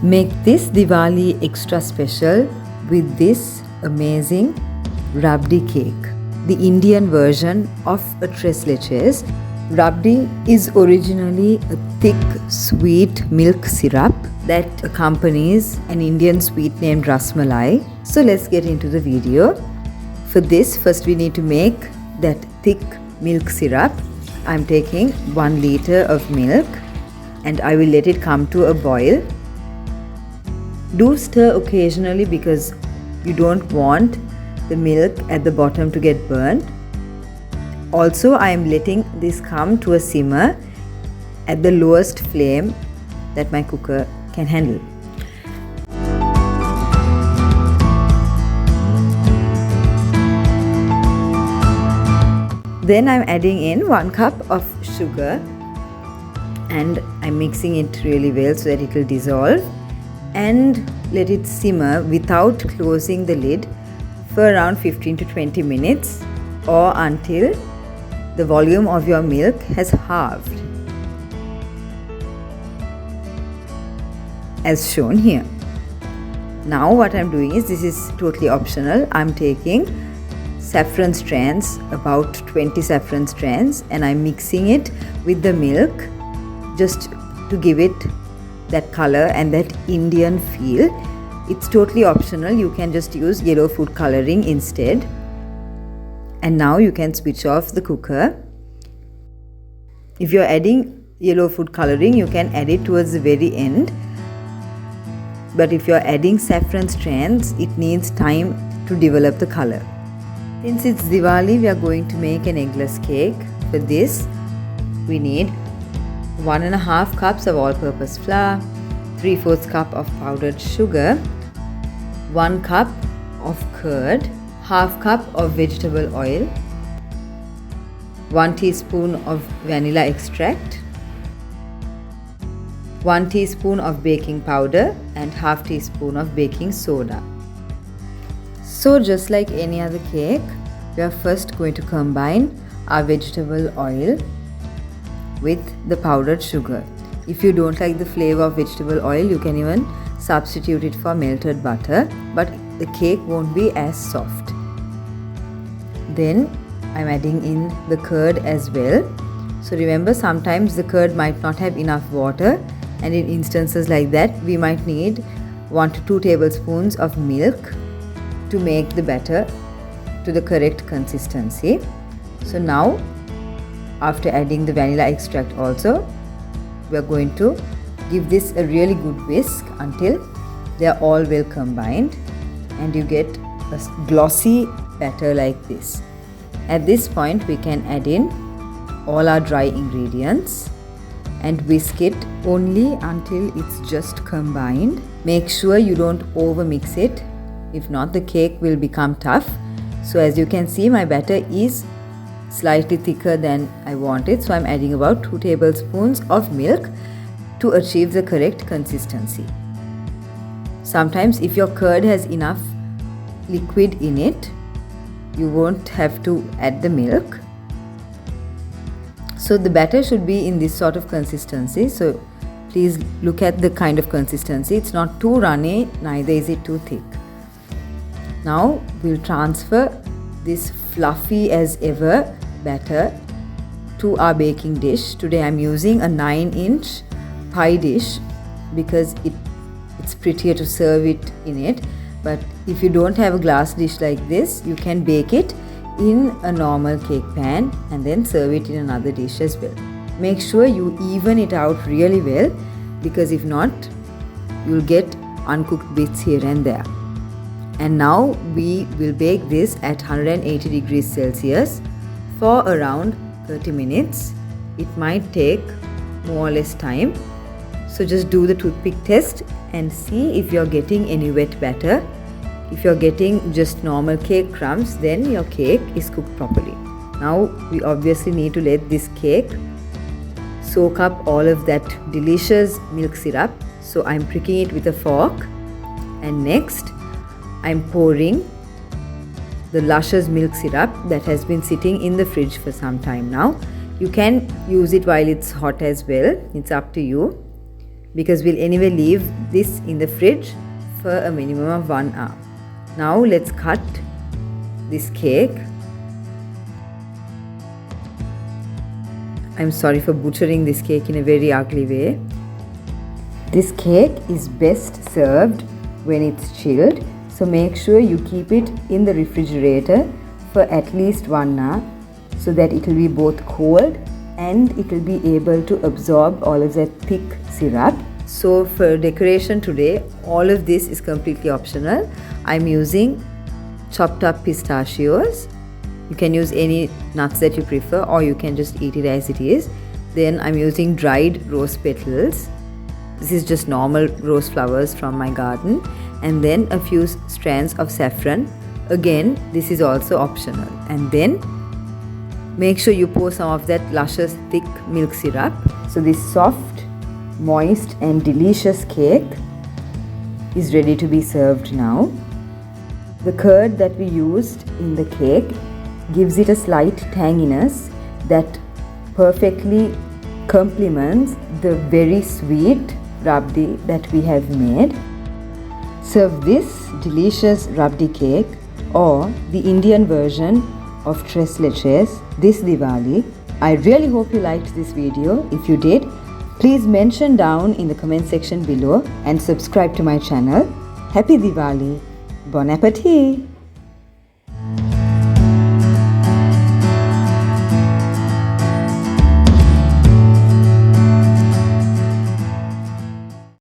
Make this Diwali extra special with this amazing Rhabdi cake, the Indian version of a tres leches. Rhabdi is originally a thick, sweet milk syrup that accompanies an Indian sweet named Rasmalai. So let's get into the video. For this, first we need to make that thick milk syrup. I'm taking 1 liter of milk and I will let it come to a boil. Do stir occasionally because you don't want the milk at the bottom to get burnt. Also, I am letting this come to a simmer at the lowest flame that my cooker can handle. Then I'm adding in 1 cup of sugar and I'm mixing it really well so that it will dissolve, and let it simmer without closing the lid for around 15 to 20 minutes or until the volume of your milk has halved, as shown here. Now what I'm doing is, this is totally optional, I'm taking saffron strands, about 20 saffron strands, and I'm mixing it with the milk just to give it that color and that Indian feel. It's totally optional, you can just use yellow food coloring instead. And now you can switch off the cooker. If you're adding yellow food coloring, you can add it towards the very end. But if you're adding saffron strands, it needs time to develop the color. Since it's Diwali, we are going to make an eggless cake. For this, we need 1.5 cups of all-purpose flour, 3/4 cup of powdered sugar, 1 cup of curd, 1/2 cup of vegetable oil, 1 teaspoon of vanilla extract, 1 teaspoon of baking powder and 1/2 teaspoon of baking soda. So just like any other cake, we are first going to combine our vegetable oil with the powdered sugar. If you don't like the flavor of vegetable oil, you can even substitute it for melted butter, but the cake won't be as soft. Then I'm adding in the curd as well. So remember, sometimes the curd might not have enough water, and in instances like that we might need 1 to 2 tablespoons of milk to make the batter to the correct consistency. So now, after adding the vanilla extract also, we are going to give this a really good whisk until they are all well combined and you get a glossy batter like this. At this point, we can add in all our dry ingredients and whisk it only until it's just combined. Make sure you don't over mix it, if not the cake will become tough. So as you can see, my batter is slightly thicker than I wanted, so I'm adding about 2 tablespoons of milk to achieve the correct consistency. Sometimes if your curd has enough liquid in it, you won't have to add the milk. So the batter should be in this sort of consistency, so please look at the kind of consistency. It's not too runny, neither is it too thick. Now we'll transfer this fluffy as ever batter to our baking dish. Today I'm using a 9-inch pie dish because it's prettier to serve it in it. But if you don't have a glass dish like this, you can bake it in a normal cake pan and then serve it in another dish as well. Make sure you even it out really well, because if not, you'll get uncooked bits here and there. And now we will bake this at 180 degrees Celsius for around 30 minutes. It might take more or less time. So just do the toothpick test and see if you're getting any wet batter. If you're getting just normal cake crumbs, then your cake is cooked properly. Now we obviously need to let this cake soak up all of that delicious milk syrup. So I'm pricking it with a fork, and next I'm pouring the luscious milk syrup that has been sitting in the fridge for some time now. You can use it while it's hot as well, it's up to you. because we'll anyway leave this in the fridge for a minimum of 1 hour. Now let's cut this cake. I'm sorry for butchering this cake in a very ugly way. This cake is best served when it's chilled, so make sure you keep it in the refrigerator for at least 1 hour so that it will be both cold and it will be able to absorb all of that thick syrup. So for decoration today, all of this is completely optional. I'm using chopped up pistachios. You can use any nuts that you prefer, or you can just eat it as it is. Then I'm using dried rose petals. This is just normal rose flowers from my garden. And then a few strands of saffron. Again, this is also optional. And then make sure you pour some of that luscious thick milk syrup. So this soft, moist and delicious cake is ready to be served now. The curd that we used in the cake gives it a slight tanginess that perfectly complements the very sweet Rhabdi that we have made. Serve this delicious Rhabdi cake or the Indian version of Leches this Diwali. I really hope you liked this video. If you did, please mention down in the comment section below and subscribe to my channel. Happy Diwali! Bon appetit!